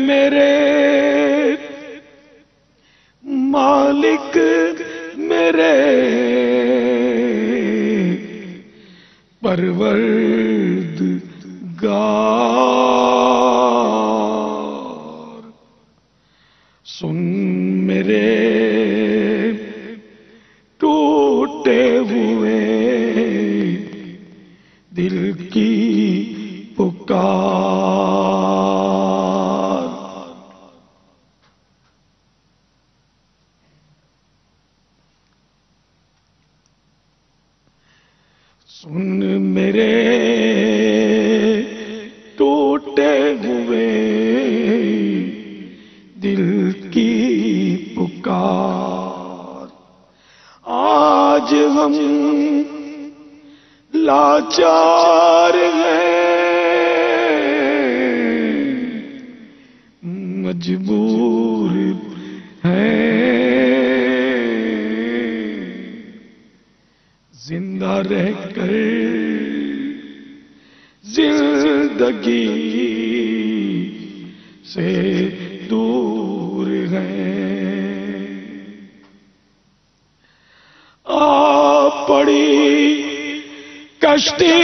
میرے مالک میرے پروردگار، سن میرے ٹوٹے ہوئے دل کی پکار، سن میرے ٹوٹے ہوئے دل کی پکار، آج ہم لاچار ہیں، مجبور ہیں، زندہ رہ کر زندگی سے دور ہیں، آ پڑی کشتی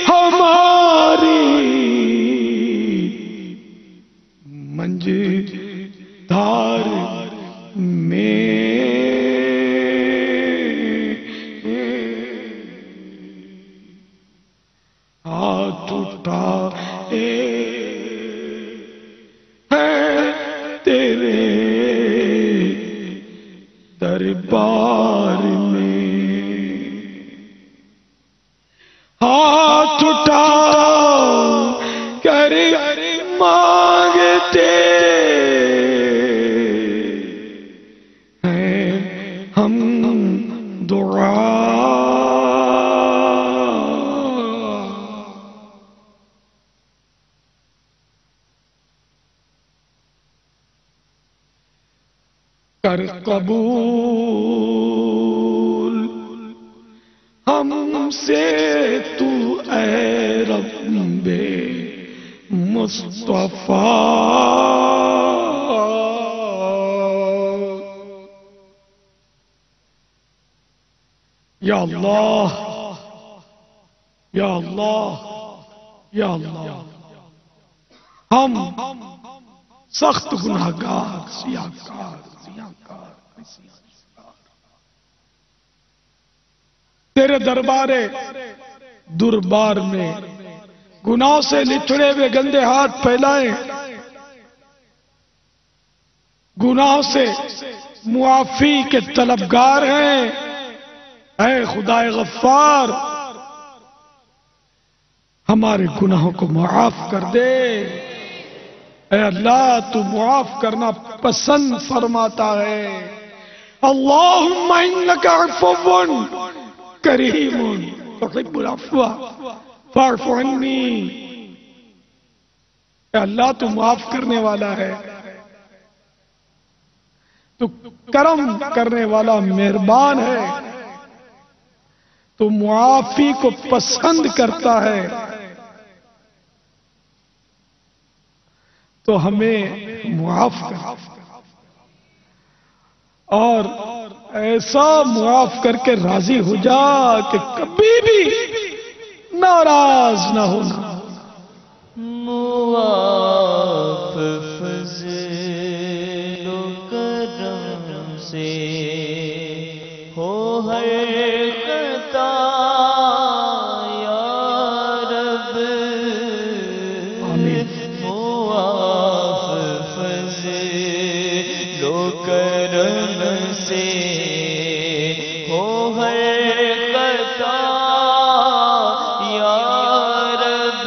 ہماری منجھار میں، ہاتھ اٹھائے ہیں تیرے دربار میں، ہاتھ اٹھا کر مانگتے ہیں ہم دعا، کر قبول ہم سے تو اے رب مصطفیٰ، یا اللہ یا اللہ یا اللہ، ہم سخت گناہگار سیاہکار تیرے دربار میں گناہوں سے لتڑے ہوئے گندے ہاتھ پھیلائے، گناہوں سے معافی کے طلبگار ہیں، اے خدا غفار ہمارے گناہوں کو معاف کر دے، اے اللہ تو معاف کرنا پسند فرماتا ہے، اللہم انکا عفو کریم تحب العفو فاعف عنی، اے اللہ تو معاف کرنے والا ہے، تو کرم کرنے والا مہربان ہے، تو معافی کو پسند کرتا ہے، تو ہمیں معاف کر، اور ایسا معاف کر کے راضی ہو جا کہ کبھی بھی ناراض نہ ہونا، معاف فضل و کرم سے ہو ہر خطا یا رب، آمین، معاف فضل و کرم سے ہو ہر خطا یا رب،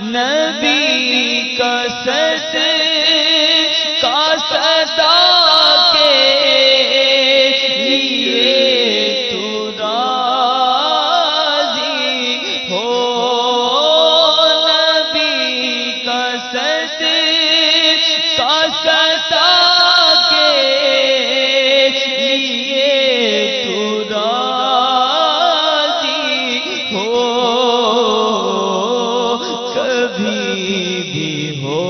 نبی کا صدا کے لیے تو راضی ہو، نبی کا صدا کے لیے تو راضی ہو، کبھی بھی ہو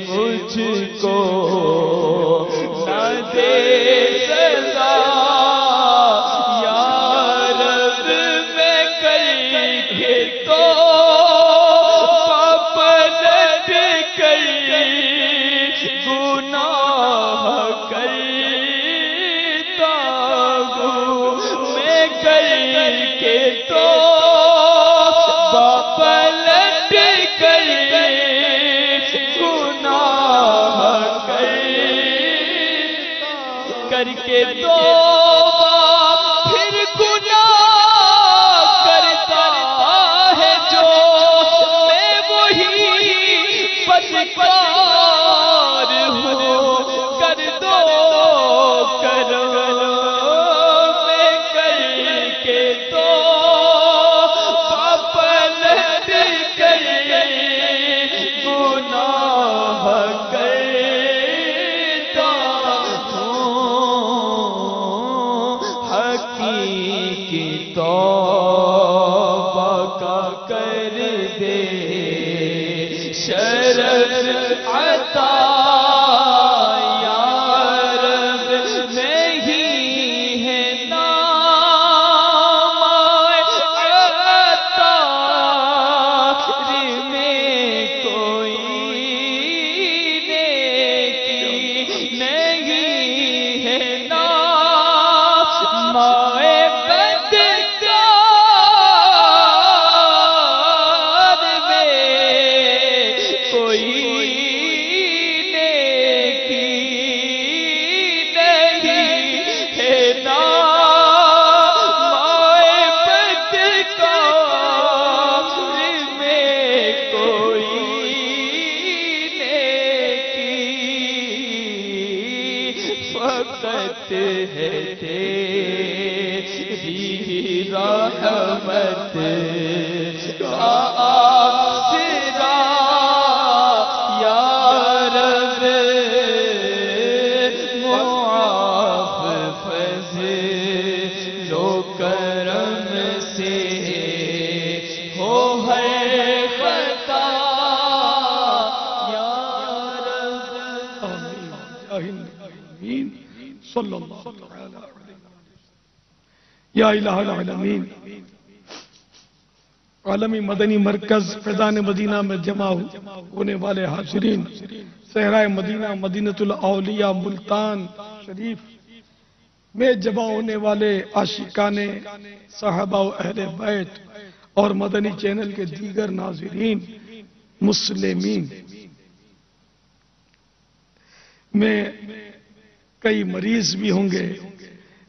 مجھ کو نہ دے سزا یا رب، میں کر کے تو پلٹ کر گناہ کرتا ہوں، میں کر کے تو پلٹ کر کر کے توبہ پھر گناہ کرتا ہے جو، میں وہی بدکار ہوں، کر دو کرم میں کر کے توبہ پلٹ کر گناہ کی توبہ کا کر دے شرف عطا یا رب، نہیں ہے نام عطار میں کوئی نیکی نہیں ہے نام فقط ہے تیری رحمت کا آسرا یا رب، معاف فضل و کرم سے ہو ہر خطا یا رب۔ آمین صلی اللہ تعالی علیہ وسلم۔ یا الہ العالمین، عالمی مدنی مرکز فیضان مدینہ میں جمع ہونے والے حاضرین، صحرائے مدینہ، مدینۃ الاولیاء ملتان شریف میں جمع ہونے والے عاشقان صحابہ و اہل بیت اور مدنی چینل کے دیگر ناظرین مسلمین میں کئی مریض بھی ہوں گے،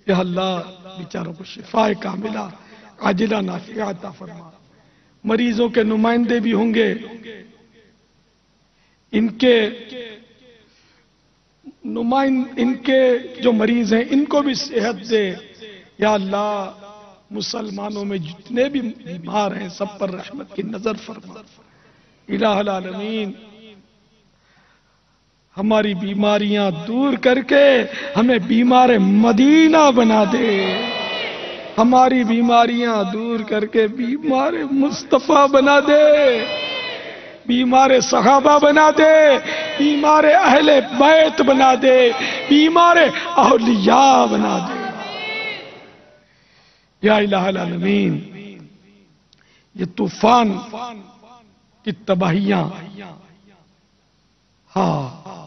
یا اللہ بیچاروں کو شفا کاملہ عاجلہ نافعہ عطا فرما۔ مریضوں کے نمائندے بھی ہوں گے، ان کے جو مریض ہیں ان کو بھی صحت دے یا اللہ۔ مسلمانوں میں جتنے بھی بیمار ہیں سب پر رحمت کی نظر فرما۔ الہ العالمین، ہماری بیماریاں دور کر کے ہمیں بیمار مدینہ بنا دے، ہماری بیماریاں دور کر کے بیمار مصطفیٰ بنا دے، بیمار صحابہ بنا دے، بیمار اہل بیت بنا دے، بیمار اولیاء بنا دے۔ یا الہ العالمین، یہ طوفان کی تباہیاں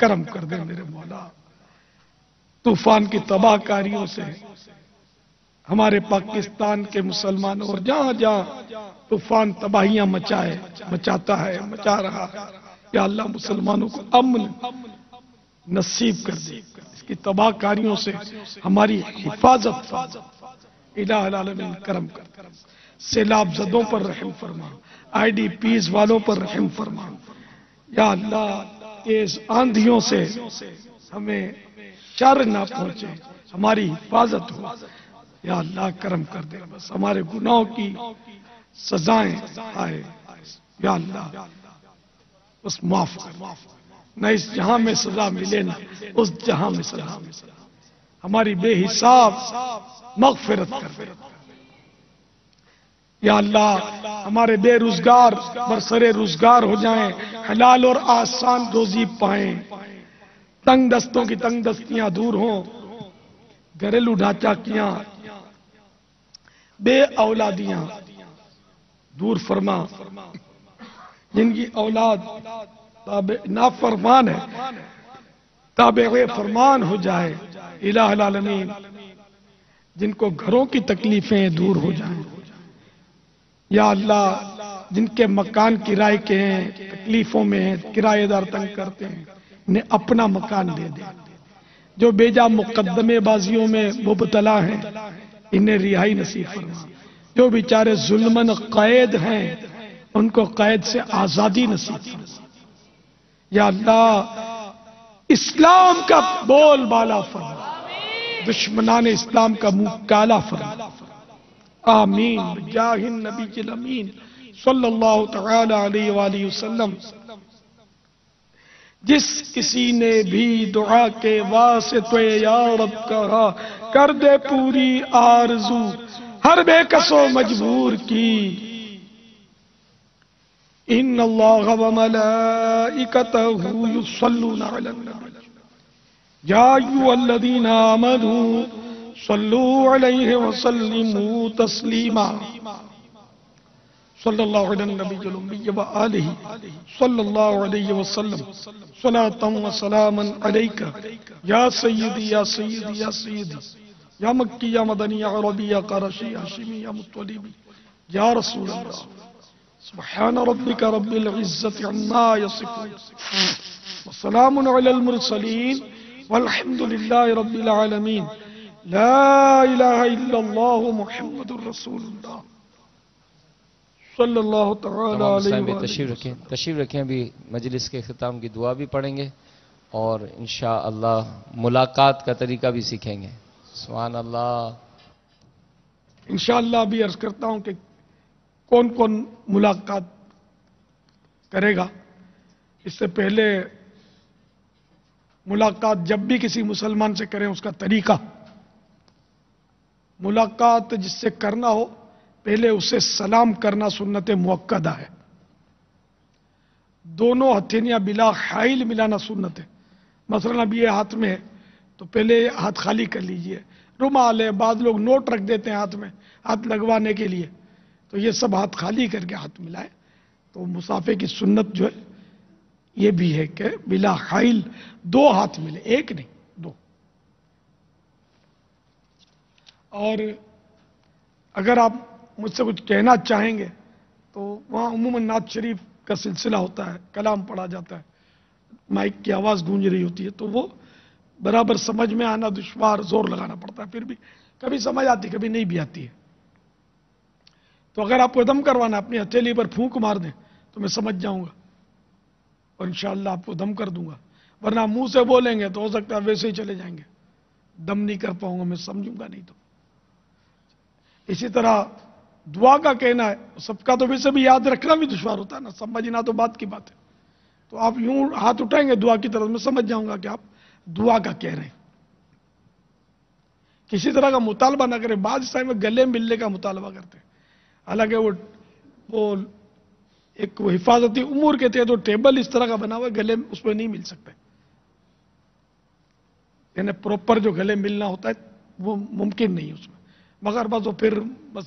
کرم کر دے میرے مولا۔ طوفان کی تباہ کاریوں سے ہمارے پاکستان کے مسلمانوں اور جہاں جہاں طوفان تباہیاں مچاتا ہے، مچا رہا ہے، یا اللہ مسلمانوں کو امن نصیب کر دے، اس کی تباہ کاریوں سے ہماری حفاظت۔ الہ العالمین کرم کر، سیلاب زدوں پر رحم فرما، آئی ڈی پیز والوں پر رحم فرما، یا اللہ تیز آندھیوں سے ہمیں شر نہ پہنچے، ہماری حفاظت ہو، یا اللہ کرم کر دے، بس ہمارے گناہوں کی سزائیں آئے، یا اللہ بس معاف کر، نہ اس جہاں میں سزا ملے نہ اس جہاں میں سزا ملے، ہماری بے حساب مغفرت کر دے، یا اللہ ہمارے بے روزگار برسر روزگار ہو جائیں، حلال اور آسان روزی پائیں، تنگ دستوں کی تنگ دستیاں دور ہوں، گھریلو ڈھانچہ کیاں بے اولادیاں دور فرما، جن کی اولاد نافرمان ہے تابع فرمان ہو جائے، الہ العالمین جن کو گھروں کی تکلیفیں دور ہو جائیں، یا اللہ جن کے مکان کرائے کے ہیں، تکلیفوں میں ہیں، کرایہ دار تنگ کرتے ہیں، انہیں اپنا مکان دے دے، جو بیجا مقدمے بازیوں میں مبتلا ہیں انہیں رہائی نصیب فرما، جو بیچارے ظلمن قید ہیں ان کو قید سے آزادی نصیب فرما، یا اللہ اسلام کا بول بالا فرما، دشمنان اسلام کا منہ کالا فرما، آمین بجاہ النبی الامین صلی اللہ تعالی علیہ وآلہ وسلم۔ جس کسی نے بھی دعا کے واسطے یا رب کہا، کر دے پوری آرزو ہر بے کس و مجبور کی، ان اللہ و ملائکتہ یصلون علی النبی یا ایھا الذین آمنوا صلوا علیہ وسلموا تسلیما، صلی اللہ علیہ النبی الأمی وآلہ صلی اللہ علیہ وسلم، صلاۃ و سلاما علیکہ یا سیدی یا سیدی یا سیدی، یا مکی یا مدنی یا عربی یا قرشی ہاشمی یا مطلبی، یا رسول اللہ، سبحان ربک رب العزت عما یصفون وسلام علی المرسلین والحمد للہ رب العالمین، لا الہ الا اللہ محمد الرسول اللہ صلی اللہ تعالی علیہ وسلم۔ تشریف رکھیں، ابھی مجلس کے اختتام کی دعا بھی پڑھیں گے اور انشاءاللہ ملاقات کا طریقہ بھی سیکھیں گے۔ سبحان اللہ۔ انشاءاللہ بھی عرض کرتا ہوں کہ کون کون ملاقات کرے گا۔ اس سے پہلے ملاقات جب بھی کسی مسلمان سے کریں اس کا طریقہ، ملاقات جس سے کرنا ہو پہلے اسے سلام کرنا سنت موقدہ ہے، دونوں ہتھیلیاں بلا حائل ملانا سنت ہے۔ مثلا اب یہ ہاتھ میں ہے تو پہلے ہاتھ خالی کر لیجئے. رومال ہے، بعض لوگ نوٹ رکھ دیتے ہیں ہاتھ میں ہاتھ لگوانے کے لیے، تو یہ سب ہاتھ خالی کر کے ہاتھ ملائے. تو مصافحے کی سنت جو ہے یہ بھی ہے کہ بلا حائل 2 ہاتھ ملے، ایک نہیں 2. اور اگر آپ مجھ سے کچھ کہنا چاہیں گے تو وہاں عموماً نعت شریف کا سلسلہ ہوتا ہے، کلام پڑھا جاتا ہے، مائک کی آواز گونج رہی ہوتی ہے، تو وہ برابر سمجھ میں آنا دشوار، زور لگانا پڑتا ہے. پھر بھی کبھی سمجھ آتی، کبھی نہیں بھی آتی ہے. تو اگر آپ کو دم کروانا اپنی ہتھیلی پر پھونک مار دیں تو میں سمجھ جاؤں گا اور انشاءاللہ آپ کو دم کر دوں گا. ورنہ منہ سے بولیں گے تو ہو سکتا ہے ویسے ہی چلے جائیں گے، دم نہیں کر پاؤں گا، میں سمجھوں گا نہیں. تو اسی طرح دعا کا کہنا ہے، سب کا تو ویسے بھی یاد رکھنا بھی دشوار ہوتا ہے نا، سمجھنا تو بات کی بات ہے. تو آپ یوں ہاتھ اٹھائیں گے دعا کی طرف، میں سمجھ جاؤں گا کہ آپ دعا کا کہہ رہے ہیں. کسی طرح کا مطالبہ نہ کریں. بعض ٹائم میں گلے ملنے کا مطالبہ کرتے ہیں، حالانکہ وہ ایک وہ حفاظتی امور کے تحت وہ ٹیبل اس طرح کا بنا ہوا ہے، گلے اس میں نہیں مل سکتے. یعنی پراپر جو گلے ملنا ہوتا ہے وہ ممکن نہیں اس میں. مگر بس وہ پھر بس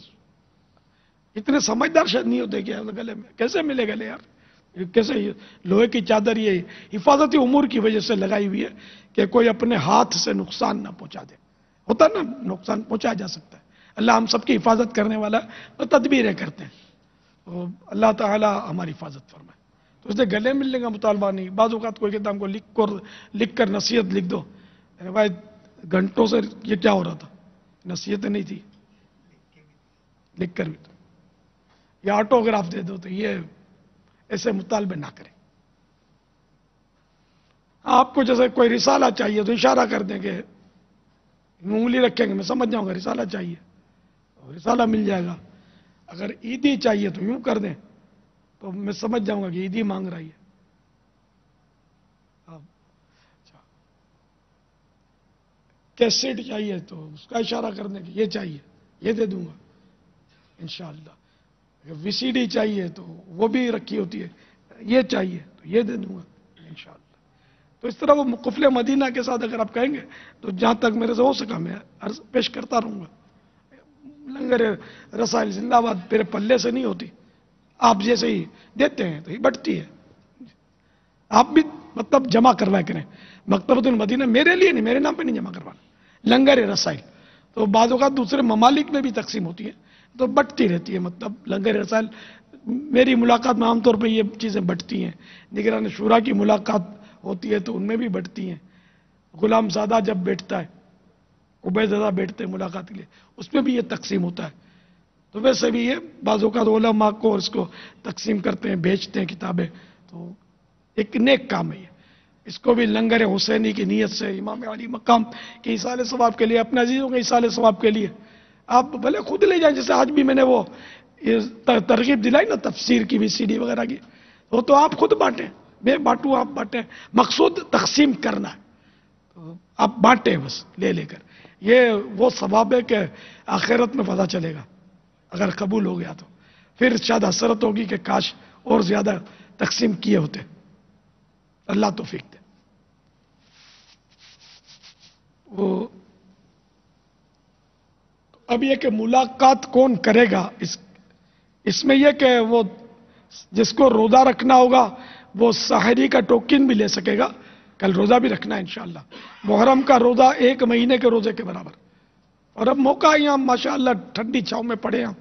اتنے سمجھدار شاید نہیں ہوتے کہ گلے میں کیسے ملے گلے یار، کیسے لوہے کی چادر یہ حفاظتی امور کی وجہ سے لگائی ہوئی ہے کہ کوئی اپنے ہاتھ سے نقصان نہ پہنچا دے. ہوتا نا نقصان پہنچایا جا سکتا ہے. اللہ ہم سب کی حفاظت کرنے والا اور تدبیریں کرتے ہیں. تو اللہ تعالی ہماری حفاظت فرمائے. تو اس نے گلے ملنے کا مطالبہ نہیں. بعض اوقات کوئی کہتا ہم کو لکھ کر نصیحت لکھ دو. روایت گھنٹوں سے یہ کیا ہو رہا تھا، نصیحتیں نہیں تھی، لکھ کر بھی تو یا آٹوگراف دے دو. تو یہ ایسے مطالبے نہ کریں. آپ کو جیسے کوئی رسالہ چاہیے تو اشارہ کر دیں کہ انگلی رکھیں گے میں سمجھ جاؤں گا رسالہ چاہیے، رسالہ مل جائے گا. اگر عیدی چاہیے تو یوں کر دیں تو میں سمجھ جاؤں گا کہ عیدی مانگ رہی ہے. کیسٹ چاہیے تو اس کا اشارہ کر دیں کہ یہ چاہیے، یہ دے دوں گا انشاءاللہ. اگر وی سی ڈی چاہیے تو وہ بھی رکھی ہوتی ہے، یہ چاہیے تو یہ دے دوں گا انشاءاللہ. تو اس طرح وہ قفل مدینہ کے ساتھ اگر آپ کہیں گے تو جہاں تک میرے سے ہو سکا میں عرض پیش کرتا رہوں گا. لنگر رسائل زندہ باد میرے پلے سے نہیں ہوتی، آپ جیسے ہی دیتے ہیں تو ہی بٹتی ہے. آپ بھی مطلب جمع کروایا کریں. مکتبۃ المدینہ میرے لیے نہیں، میرے نام پہ نہیں جمع کروانا. لنگر رسائل تو بعض اوقات دوسرے ممالک میں بھی تقسیم ہوتی ہے تو بٹتی رہتی ہے. مطلب لنگر رسائل میری ملاقات میں عام طور پہ یہ چیزیں بٹتی ہیں. نگران شورا کی ملاقات ہوتی ہے تو ان میں بھی بٹتی ہیں. غلام زادہ جب بیٹھتا ہے، عبید زادہ بیٹھتے ہیں ملاقات کے لیے، اس میں بھی یہ تقسیم ہوتا ہے. تو ویسے بھی یہ بعض اوقات علماء کو اور اس کو تقسیم کرتے ہیں، بیچتے ہیں کتابیں. تو ایک نیک کام ہے یہ. اس کو بھی لنگر حسینی کی نیت سے امام علی مقام کے ایصال ثواب کے لیے، اپنے عزیزوں کے ایصال ثواب کے لیے آپ بھلے خود لے جائیں. جیسے آج بھی میں نے وہ ترغیب دلائی نا تفسیر کی وی سی ڈی وغیرہ کی، وہ تو آپ خود بانٹیں، میں بانٹوں آپ بانٹیں. مقصود تقسیم کرنا ہے، آپ بانٹیں بس لے لے کر. یہ وہ ثواب ہے کہ آخرت میں پتہ چلے گا اگر قبول ہو گیا تو. پھر شاید حسرت ہوگی کہ کاش اور زیادہ تقسیم کیے ہوتے. اللہ توفیق دے. وہ اب یہ کہ ملاقات کون کرے گا، اس میں یہ کہ وہ جس کو روزہ رکھنا ہوگا وہ سحری کا ٹوکن بھی لے سکے گا. کل روزہ بھی رکھنا ہے انشاءاللہ. محرم کا روزہ 1 مہینے کے روزے کے برابر. اور اب موقع ہے یہاں ماشاءاللہ ٹھنڈی چھاؤں میں پڑے ہم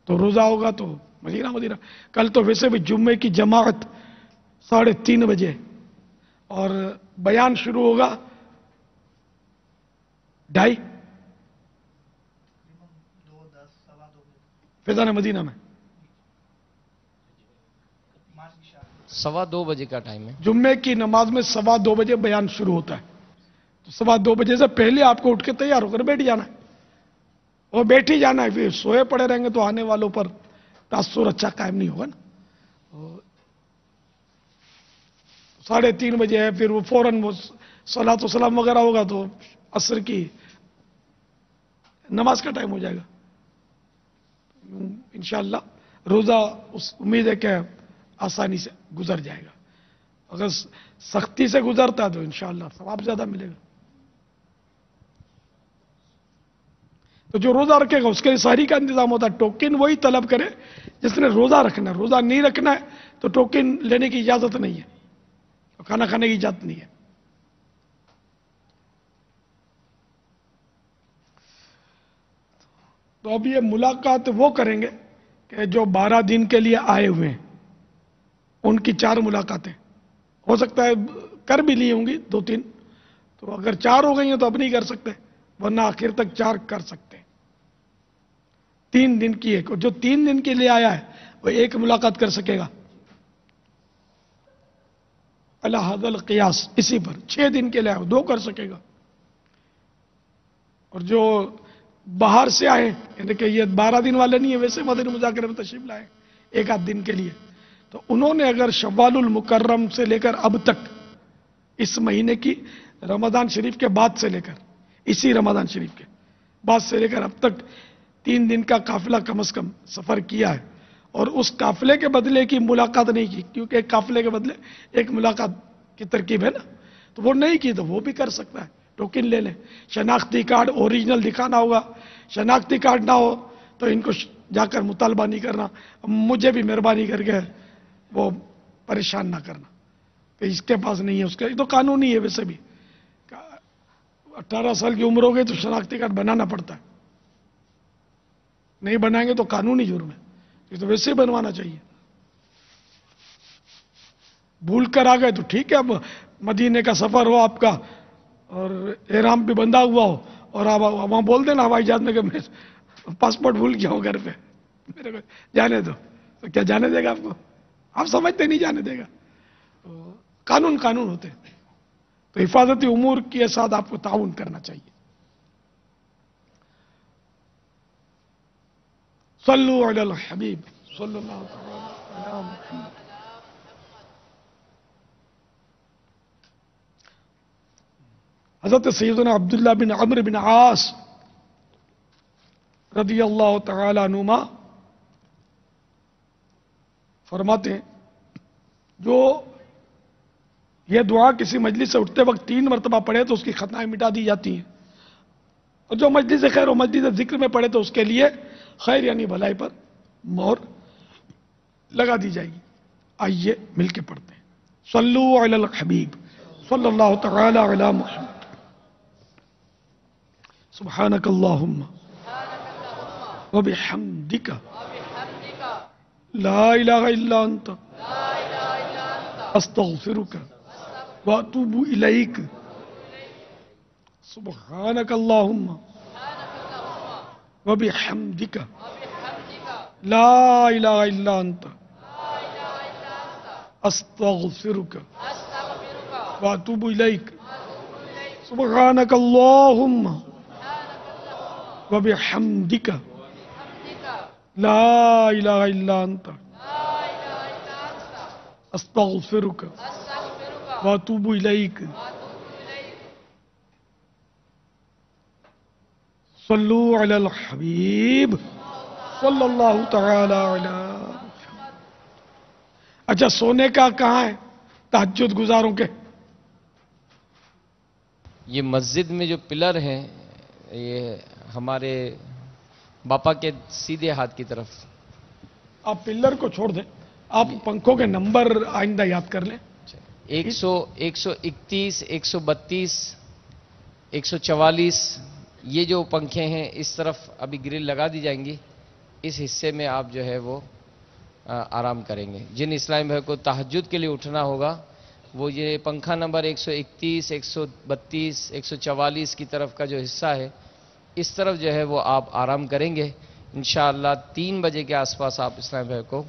تو روزہ ہوگا تو مدینہ. کل تو ویسے بھی جمعے کی جماعت 3:30 بجے اور بیان شروع ہوگا 2:30 فیضان مدینہ میں. 2:15 بجے کا ٹائم ہے. جمعے کی نماز میں 2:15 بجے بیان شروع ہوتا ہے. تو 2:15 بجے سے پہلے آپ کو اٹھ کے تیار ہو کر بیٹھ جانا ہے، اور بیٹھ ہی جانا ہے. پھر سوئے پڑے رہیں گے تو آنے والوں پر تاثر اچھا قائم نہیں ہوگا نا. 3:30 بجے ہے، پھر وہ فوراً وہ صلاۃ و سلام وغیرہ ہوگا تو عصر کی نماز کا ٹائم ہو جائے گا. انشاءاللہ روزہ اس امید ہے کہ آسانی سے گزر جائے گا. اگر سختی سے گزرتا ہے تو انشاءاللہ ثواب زیادہ ملے گا. تو جو روزہ رکھے گا اس کے لیے سحری کا انتظام ہوتا ہے. ٹوکن وہی طلب کرے جس نے روزہ رکھنا ہے. روزہ نہیں رکھنا ہے تو ٹوکن لینے کی اجازت نہیں ہے, کھانا کھانے کی اجازت نہیں ہے. تو اب یہ ملاقات وہ کریں گے کہ جو 12 دن کے لیے آئے ہوئے ہیں, ان کی 4 ملاقاتیں ہو سکتا ہے کر بھی لی ہوں گی 2-3. تو اگر 4 ہو گئی ہیں تو اب نہیں کر سکتے, ورنہ آخر تک 4 کر سکتے ہیں. 3 دن کی ایک, جو 3 دن کے لیے آیا ہے وہ 1 ملاقات کر سکے گا علی ھذا القیاس, اسی پر. 6 دن کے لیے آیا 2 کر سکے گا. اور جو باہر سے آئے, یعنی کہ یہ 12 دن والے نہیں ہیں, ویسے مدنی مذاکرے میں تشریف لائے 1 دن کے لیے, تو انہوں نے اگر شوال المکرم سے لے کر اب تک, اس مہینے کی رمضان شریف کے بعد سے لے کر, اسی رمضان شریف کے بعد سے لے کر اب تک 3 دن کا قافلہ کم از کم سفر کیا ہے, اور اس قافلے کے بدلے کی ملاقات نہیں کی, کیونکہ ایک قافلے کے بدلے 1 ملاقات کی ترکیب ہے نا, تو وہ نہیں کی, تو وہ بھی کر سکتا ہے. ٹوکن لے لیں. شناختی کارڈ اوریجنل دکھانا ہوگا. شناختی کارڈ نہ ہو تو ان کو جا کر مطالبہ نہیں کرنا. مجھے بھی مہربانی کر کے وہ پریشان نہ کرنا کہ اس کے پاس نہیں ہے, اس کا یہ تو قانونی ہے. ویسے بھی 18 سال کی عمر ہو گئی تو شناختی کارڈ بنانا پڑتا ہے, نہیں بنائیں گے تو قانونی جرم ہے. یہ تو ویسے ہی بنوانا چاہیے. بھول کر آ گئے تو ٹھیک ہے, اب مدینے کا سفر ہو آپ کا اور احرام بھی بندھا ہوا ہو, اور آپ وہاں بول دینا ہوائی جہاز میں کہ میں پاسپورٹ بھول گیا ہوں گھر پہ, میرے کو جانے دو. تو کیا جانے دے گا آپ کو؟ آپ سمجھتے نہیں جانے دے گا. قانون ہوتے ہیں. تو حفاظتی امور کے ساتھ آپ کو تعاون کرنا چاہیے. صلو علی الحبیب صلی اللہ علیہ وسلم. حضرت سیدنا عبداللہ بن عمرو بن عاص رضی اللہ تعالی عنہما فرماتے ہیں, جو یہ دعا کسی مجلس سے اٹھتے وقت 3 مرتبہ پڑھے تو اس کی خطائیں مٹا دی جاتی ہیں, اور جو مجلس خیر و مجلس ذکر میں پڑھے تو اس کے لیے خیر یعنی بھلائی پر مہر لگا دی جائے گی. آئیے مل کے پڑھتے ہیں. صلو علی الحبیب صلی اللہ تعالی علی محمد. سبحانک اللہم وبحمدک لا الہ الا انت استغفرک واتوب الیک. سبحانک اللہم وبحمدک لا الہ الا انت استغفرک واتوب الیک. سبحانک اللہم وبحمدک لا الہ الا انت استغفرک واتوب الیک. صلو علی الحبیب صلی اللہ تعالی علی محمد. اچھا, سونے کا کہاں ہے تہجد گزاروں کے؟ یہ مسجد میں جو پلر ہیں یہ ہمارے باپا کے سیدھے ہاتھ کی طرف. آپ پلر کو چھوڑ دیں, آپ پنکھوں کے نمبر آئندہ یاد کر لیں. 131, 132, 144 یہ جو پنکھے ہیں اس طرف ابھی گرل لگا دی جائیں گی. اس حصے میں آپ جو ہے وہ آرام کریں گے. جن اسلامی بھائی کو تہجد کے لیے اٹھنا ہوگا وہ یہ پنکھا نمبر 131, 132, 144 کی طرف کا جو حصہ ہے اس طرف جو ہے وہ آپ آرام کریں گے. انشاءاللہ 3 بجے کے آس پاس آپ اسلامی بھائی کو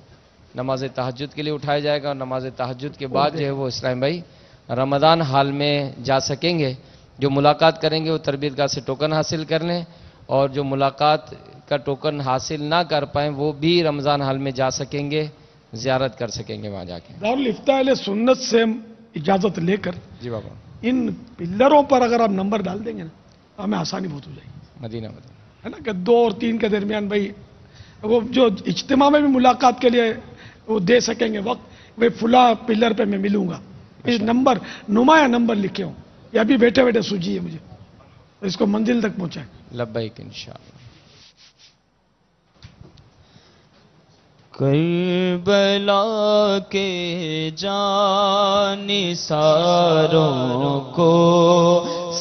نماز تہجد کے لیے اٹھایا جائے گا, اور نماز تہجد کے بعد جو ہے وہ اسلامی بھائی رمضان ہال میں جا سکیں گے. جو ملاقات کریں گے وہ تربیت گاہ سے ٹوکن حاصل کر لیں, اور جو ملاقات کا ٹوکن حاصل نہ کر پائیں وہ بھی رمضان ہال میں جا سکیں گے, زیارت کر سکیں گے وہاں جا کے. دارالفتاح اہل سنت سے اجازت لے کر جی بابا, ان پلروں پر اگر آپ نمبر ڈال دیں گے نا ہمیں آسانی بہت ہو جائے گی. مدینہ ہے نا کہ 2 اور 3 کے درمیان بھائی وہ جو اجتماع میں بھی ملاقات کے لیے وہ دے سکیں گے وقت, وہ فلاں پلر پہ میں ملوں گا, اس نمبر نمایاں نمبر لکھے ہوں, یا بھی بیٹھے بیٹھے سوچیے مجھے, اس کو منزل تک پہنچائیں. لبیک انشاءاللہ. کربلا کے جانثاروں کو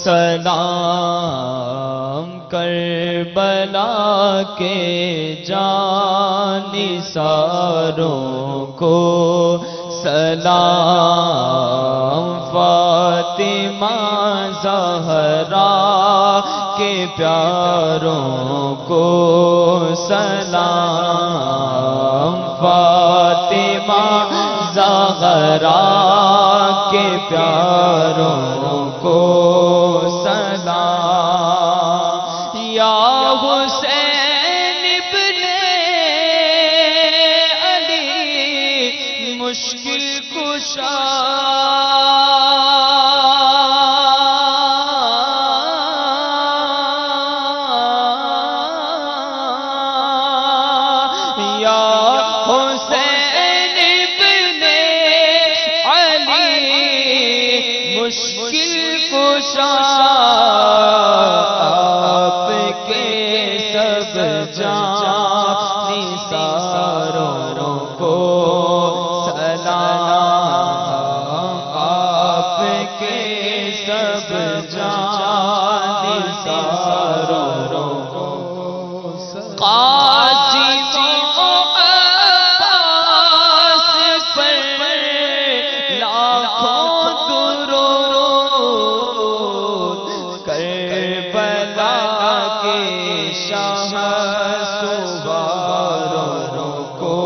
سلام، کربلا کے جانثاروں کو سلام، فاطمہ زہرا کے پیاروں کو سلام، فاطمہ زہرا کے پیاروں کو سلام، یا حسین ابن علی مشکل کشا، آپ کے سب جانثاروں کو سلام، آپ کے سب جانثاروں کو قاسم و عباس پر لاکھوں درود، کربلا کے شاہ سواروں کو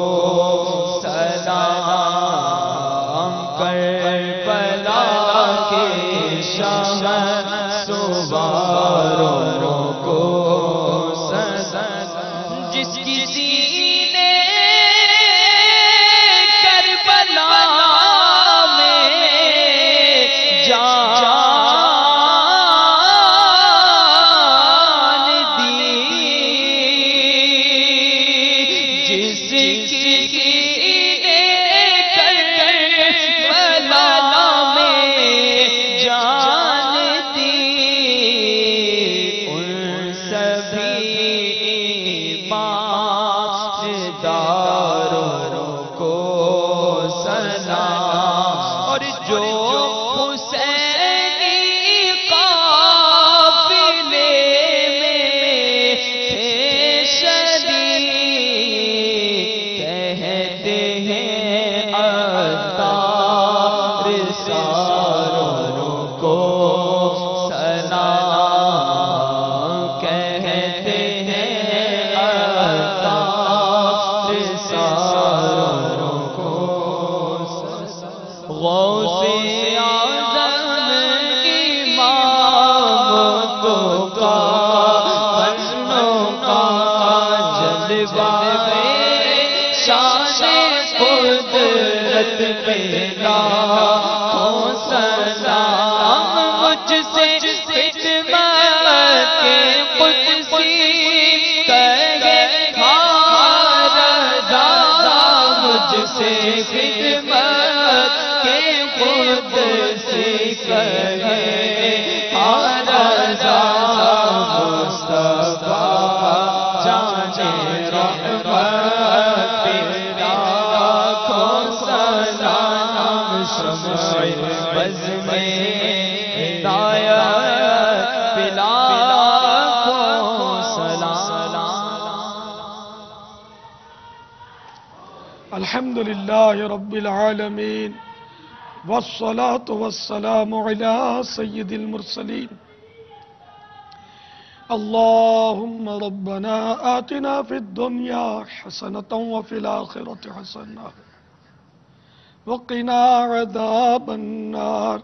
سلام، کربلا کے شاہ سواروں کو سلام، جس کسی نے کربلا میں جان دی، جس کسی نے کربلا میں جان دی، ان سبھی ایمانداروں کو سلام، اور جو حسینی قافلے میں تھے شریک، کہتے ہیں عطار ساروں کو سلام، کہتے ہیں عطار ساروں کو سلام، غوث اعظم امام تو کا بنوں کا جلوہ شان قدرت پہ لاکھوں سلام، مجھ سے خدمت کے قدسی کہے ہار رضا، مجھ سے خدمت کے قدسی کہے ہار رضا، مصطفیٰ جانے رحمت پہ لاکھوں سلام، شمع بز میں ہدایت پہ لاکھوں سلام۔ الحمدللہ رب العالمین، والصلاة والسلام على سید المرسلین، اللہم ربنا آتنا فی الدنیا حسنة وفی الآخرة حسنة وقنا عذاب النار۔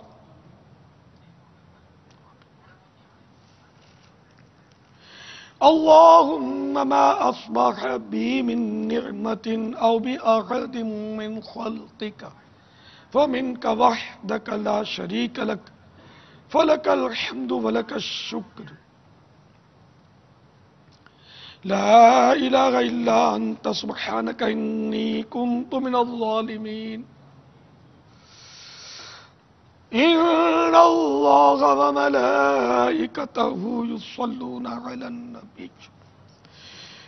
اللهم ما أصبح بي من نعمة أو بأحد من خلقك فمنك وحدك لا شريك لك، فلك الحمد ولك الشكر، لا إله إلا أنت سبحانك إني كنت من الظالمين۔ إن الله وملائكته يصلون على النبي